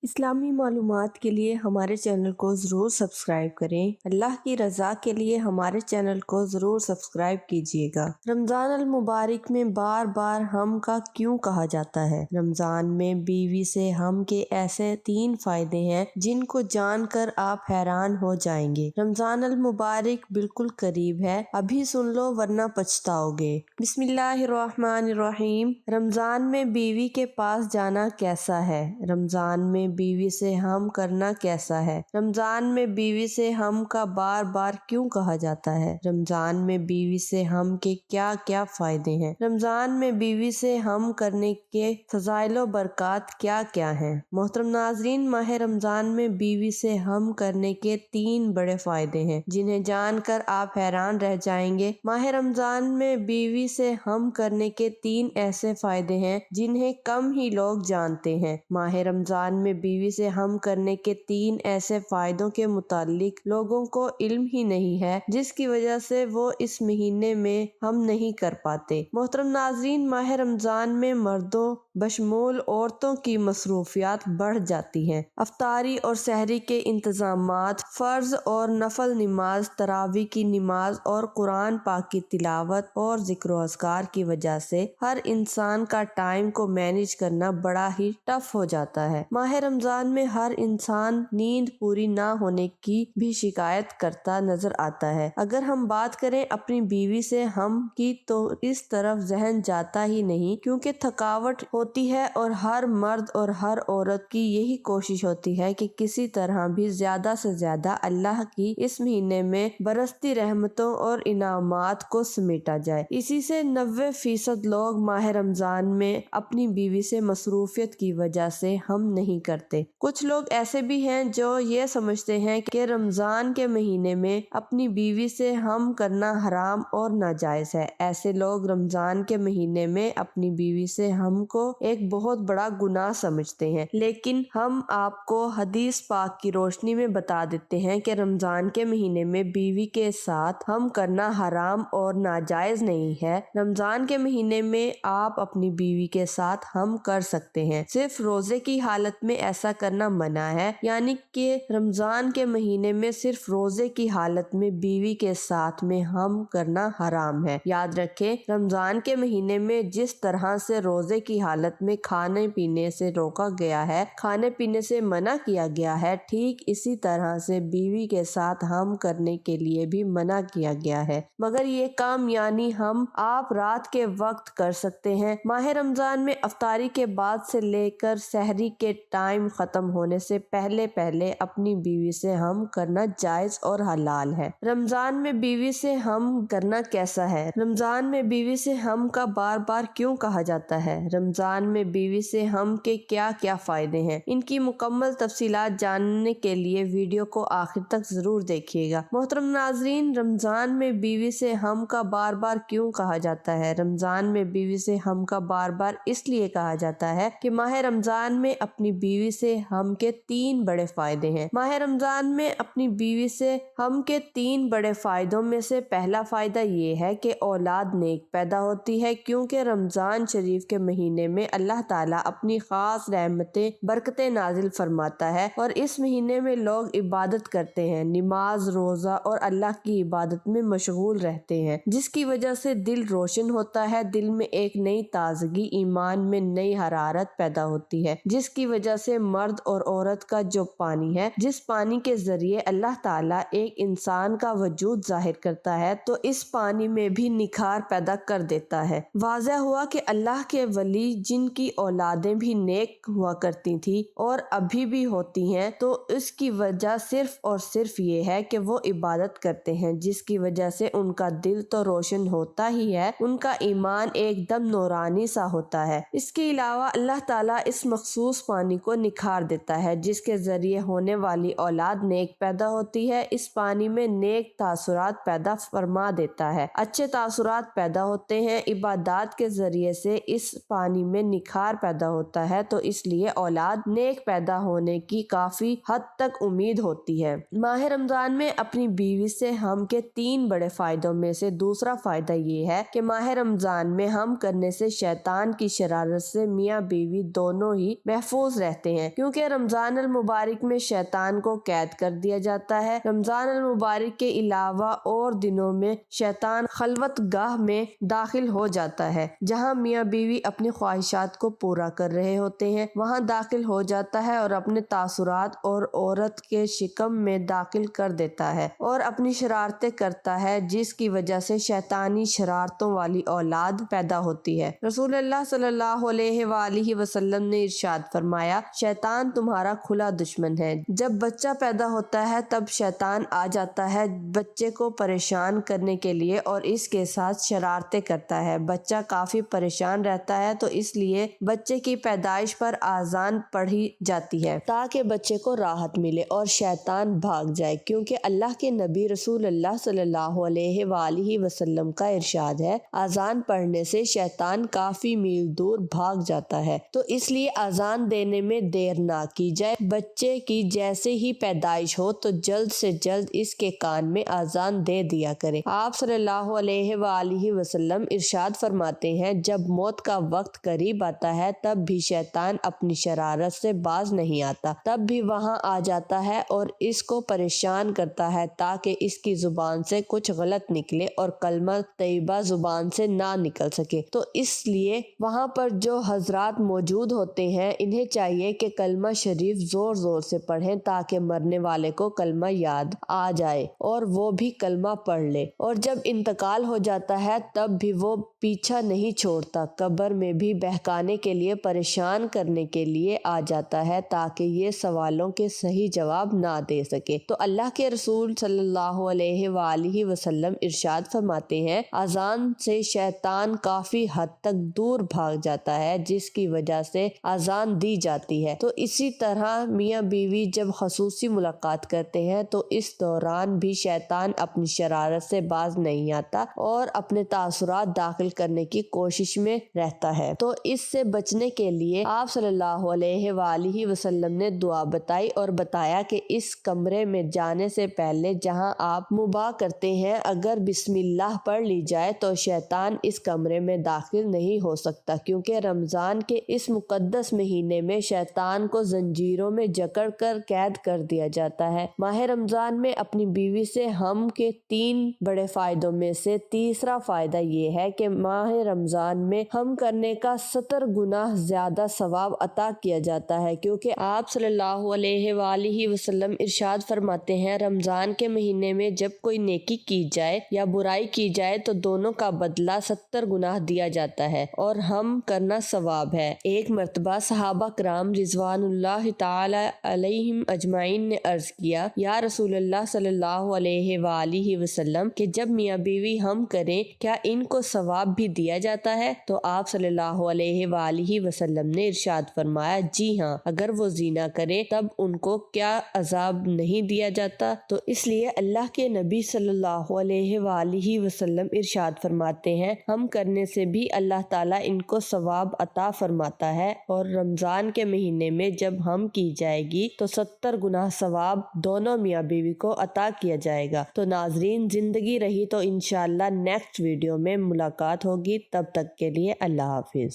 اسلامی معلومات کے لیے ہمارے چینل کو ضرور سبسکرائب کریں۔ اللہ کی رضا کے لیے ہمارے چینل کو ضرور سبسکرائب کیجیے گا۔ رمضان المبارک میں بار بار ہم کا کیوں کہا جاتا ہے؟ رمضان میں بیوی سے ہم کے ایسے 3 فائدے ہیں جن کو جان کر آپ حیران ہو جائیں گے۔ رمضان المبارک بالکل قریب ہے، ابھی سن لو ورنہ پچھتاؤ گے۔ بسم اللہ الرحمن الرحیم۔ رمضان میں بیوی کے پاس جانا کیسا ہے؟ رمضان میں بیوی سے ہم کرنا کیسا ہے؟ رمضان میں بیوی سے ہم کا بار بار کیوں کہا جاتا ہے؟ رمضان میں بیوی سے ہم کے کیا کیا فائدے ہیں؟ رمضان میں بیوی سے ہم کرنے کے فضائل و برکات کیا کیا ہیں؟ محترم ناظرین، ماہ رمضان میں بیوی سے ہم کرنے کے 3 بڑے فائدے ہیں جنہیں جان کر آپ حیران رہ جائیں گے۔ ماہ رمضان میں بیوی سے ہم کرنے کے 3 ایسے فائدے ہیں جنہیں کم ہی لوگ جانتے ہیں۔ ماہ رمضان میں بیوی سے ہم کرنے کے 3 ایسے فائدوں کے متعلق لوگوں کو علم ہی نہیں ہے، جس کی وجہ سے وہ اس مہینے میں ہم نہیں کر پاتے۔ محترم ناظرین، ماہ رمضان میں مردوں بشمول عورتوں کی مصروفیات بڑھ جاتی ہیں۔ افطاری اور سحری کے انتظامات، فرض اور نفل نماز، تراویح کی نماز اور قرآن پاک کی تلاوت اور ذکر و اذکار کی وجہ سے ہر انسان کا ٹائم کو مینیج کرنا بڑا ہی ٹف ہو جاتا ہے۔ ماہ رمضان میں ہر انسان نیند پوری نہ ہونے کی بھی شکایت کرتا نظر آتا ہے۔ اگر ہم بات کریں اپنی بیوی سے ہم کی تو اس طرف ذہن جاتا ہی نہیں، کیونکہ تھکاوٹ ہوتی ہے اور ہر مرد اور ہر عورت کی یہی کوشش ہوتی ہے کہ کسی طرح بھی زیادہ سے زیادہ اللہ کی اس مہینے میں برستی رحمتوں اور انعامات کو سمیٹا جائے۔ اسی سے 90% لوگ ماہ رمضان میں اپنی بیوی سے مصروفیت کی وجہ سے ہم نہیں کرتے۔ کچھ لوگ ایسے بھی ہیں جو یہ سمجھتے ہیں کہ رمضان کے مہینے میں اپنی بیوی سے ہم کرنا حرام اور ناجائز ہے۔ ایسے لوگ رمضان کے مہینے میں اپنی بیوی سے ہم کو ایک بہت بڑا گناہ سمجھتے ہیں، لیکن ہم آپ کو حدیث پاک کی روشنی میں بتا دیتے ہیں کہ رمضان کے مہینے میں بیوی کے ساتھ ہم کرنا حرام اور ناجائز نہیں ہے۔ رمضان کے مہینے میں آپ اپنی بیوی کے ساتھ ہم کر سکتے ہیں، صرف روزے کی حالت میں ایسا کرنا منع ہے، یعنی کہ رمضان کے مہینے میں صرف روزے کی حالت میں بیوی کے ساتھ میں ہم کرنا حرام ہے۔ یاد رکھیں، رمضان کے مہینے میں جس طرح سے روزے کی حالت میں کھانے پینے سے روکا گیا ہے، کھانے پینے سے منع کیا گیا ہے، ٹھیک اسی طرح سے بیوی کے ساتھ ہم کرنے کے لیے بھی منع کیا گیا ہے، مگر یہ کام یعنی آپ رات کے وقت کر سکتے ہیں۔ ماہ رمضان میں افطاری کے بعد سے لے کر سحری کے ٹائم ختم ہونے سے پہلے اپنی بیوی سے ہم کرنا جائز اور حلال ہے۔ رمضان میں بیوی سے ہم کرنا کیسا ہے؟ رمضان میں بیوی سے ہم کا بار بار کیوں کہا جاتا ہے؟ رمضان میں بیوی سے ہم کے کیا کیا فائدے ہیں؟ ان کی مکمل تفصیلات جاننے کے لیے ویڈیو کو آخر تک ضرور دیکھیے گا۔ محترم ناظرین، رمضان میں بیوی سے ہم کا بار بار کیوں کہا جاتا ہے؟ رمضان میں بیوی سے ہم کا بار بار اس لیے کہا جاتا ہے کہ ماہ رمضان میں اپنی بیوی سے ہم کے 3 بڑے فائدے ہیں۔ ماہ رمضان میں اپنی بیوی سے ہم کے 3 بڑے فائدوں میں سے پہلا فائدہ یہ ہے کہ اولاد نیک پیدا ہوتی ہے، کیونکہ رمضان شریف کے مہینے میں اللہ تعالیٰ اپنی خاص رحمتیں برکتیں نازل فرماتا ہے، اور اس مہینے میں لوگ عبادت کرتے ہیں، نماز، روزہ اور اللہ کی عبادت میں مشغول رہتے ہیں، جس کی وجہ سے دل روشن ہوتا ہے، دل میں ایک نئی تازگی، ایمان میں نئی حرارت پیدا ہوتی ہے، جس کی وجہ سے مرد اور عورت کا جو پانی ہے، جس پانی کے ذریعے اللہ تعالیٰ ایک انسان کا وجود ظاہر کرتا ہے، تو اس پانی میں بھی نکھار پیدا کر دیتا ہے۔ واضح ہوا کہ اللہ کے ولی جن کی اولادیں بھی نیک ہوا کرتی تھی اور ابھی بھی ہوتی ہیں، تو اس کی وجہ صرف اور صرف یہ ہے کہ وہ عبادت کرتے ہیں، جس کی وجہ سے ان کا دل تو روشن ہوتا ہی ہے، ان کا ایمان ایک دم نورانی سا ہوتا ہے۔ اس کے علاوہ اللہ تعالیٰ اس مخصوص پانی کو نکھار دیتا ہے، جس کے ذریعے ہونے والی اولاد نیک پیدا ہوتی ہے۔ اس پانی میں نیک تاثرات پیدا فرما دیتا ہے، اچھے تاثرات پیدا ہوتے ہیں، عبادات کے ذریعے سے اس پانی میں نکھار پیدا ہوتا ہے، تو اس لیے اولاد نیک پیدا ہونے کی کافی حد تک امید ہوتی ہے۔ ماہ رمضان میں اپنی بیوی سے ہم کے 3 بڑے فائدوں میں سے دوسرا فائدہ یہ ہے کہ ماہ رمضان میں ہم کرنے سے شیطان کی شرارت سے میاں بیوی دونوں ہی محفوظ رہتے ہیں، کیونکہ رمضان المبارک میں شیطان کو قید کر دیا جاتا ہے۔ رمضان المبارک کے علاوہ اور دنوں میں شیطان خلوت گاہ میں داخل ہو جاتا ہے، جہاں میاں بیوی اپنی خواہشات کو پورا کر رہے ہوتے ہیں، وہاں داخل ہو جاتا ہے اور اپنے تاثرات اور عورت کے شکم میں داخل کر دیتا ہے اور اپنی شرارتیں کرتا ہے، جس کی وجہ سے شیطانی شرارتوں والی اولاد پیدا ہوتی ہے۔ رسول اللہ صلی اللہ علیہ وآلہ وسلم نے ارشاد فرمایا، شیطان تمہارا کھلا دشمن ہے۔ جب بچہ پیدا ہوتا ہے تب شیطان آ جاتا ہے بچے کو پریشان کرنے کے لیے اور اس کے ساتھ شرارتیں کرتا ہے۔ بچہ کافی پریشان رہتا ہے تو اس لیے بچے کی پیدائش پر اذان پڑھی جاتی ہے تاکہ بچے کو راحت ملے اور شیطان بھاگ جائے، کیونکہ اللہ کے نبی رسول اللہ صلی اللہ علیہ وآلہ وسلم کا ارشاد ہے، اذان پڑھنے سے شیطان کافی میل دور بھاگ جاتا ہے، تو اس لیے اذان دینے میں دیر نہ کی جائے۔ بچے کی جیسے ہی پیدائش ہو تو جلد سے جلد اس کے کان میں اذان دے دیا کرے۔ آپ صلی اللہ علیہ وآلہ وسلم ارشاد فرماتے ہیں، جب موت کا وقت قریب آتا ہے تب بھی شیطان اپنی شرارت سے باز نہیں آتا، تب بھی وہاں آ جاتا ہے اور اس کو پریشان کرتا ہے تاکہ اس کی زبان سے کچھ غلط نکلے اور کلمہ طیبہ زبان سے نہ نکل سکے۔ تو اس لیے وہاں پر جو حضرات موجود ہوتے ہیں انہیں چاہیے کہ کلمہ شریف زور زور سے پڑھیں تاکہ مرنے والے کو کلمہ یاد آ جائے اور وہ بھی کلمہ پڑھ لے، اور جب انتقال ہو جاتا ہے تب بھی وہ پیچھا نہیں چھوڑتا، قبر میں بھی بہکانے کے لیے پریشان کرنے کے لیے آ جاتا ہے تاکہ یہ سوالوں کے صحیح جواب نہ دے سکے۔ تو اللہ کے رسول صلی اللہ علیہ وآلہ وسلم ارشاد فرماتے ہیں، اذان سے شیطان کافی حد تک دور بھاگ جاتا ہے، جس کی وجہ سے اذان دی جاتی ہے۔ تو اسی طرح میاں بیوی جب خصوصی ملاقات کرتے ہیں تو اس دوران بھی شیطان اپنی شرارت سے باز نہیں آتا اور اپنے تاثرات داخل کرنے کی کوشش میں رہتا ہے۔ تو اس سے بچنے کے لیے آپ صلی اللہ علیہ وآلہ وسلم نے دعا بتائی اور بتایا کہ اس کمرے میں جانے سے پہلے جہاں آپ مباح کرتے ہیں اگر بسم اللہ پڑھ لی جائے تو شیطان اس کمرے میں داخل نہیں ہو سکتا، کیونکہ رمضان کے اس مقدس مہینے میں شیطان کو زنجیروں میں جکڑ کر قید کر دیا جاتا ہے۔ ماہ رمضان میں اپنی بیوی سے ہم کے 3 بڑے فائدوں میں سے تیسرا فائدہ یہ ہے کہ ماہ رمضان میں ہم کرنے کا 70 گنا زیادہ ثواب عطا کیا جاتا ہے، کیونکہ آپ صلی اللہ علیہ وآلہ وسلم ارشاد فرماتے ہیں، رمضان کے مہینے میں جب کوئی نیکی کی جائے یا برائی کی جائے تو دونوں کا بدلہ 70 گنا دیا جاتا ہے اور ہم کرنا ثواب ہے۔ ایک مرتبہ صحابہ کرام رضوان اللہ تعالی علیہم اجمعین نے عرض کیا، یا رسول اللہ صلی اللہ علیہ وآلہ وسلم کہ جب میاں بیوی ہم کریں کیا ان کو ثواب بھی دیا جاتا ہے؟ تو آپ صلی اللہ علیہ وآلہ وسلم نے ارشاد فرمایا، جی ہاں، اگر وہ زنا کریں تب ان کو کیا عذاب نہیں دیا جاتا؟ تو اس لیے اللہ کے نبی صلی اللہ علیہ وآلہ وسلم ارشاد فرماتے ہیں، ہم کرنے سے بھی اللہ تعالیٰ ان کو ثواب عطا فرماتا ہے، اور رمضان کے مہینے میں جب ہم کی جائے گی تو 70 گنا ثواب دونوں میاں بیوی کو عطا کیا جائے گا۔ تو ناظرین، زندگی رہی تو انشاءاللہ نیکسٹ ویڈیو میں ملاقات ہوگی، تب تک کے لیے اللہ حافظ۔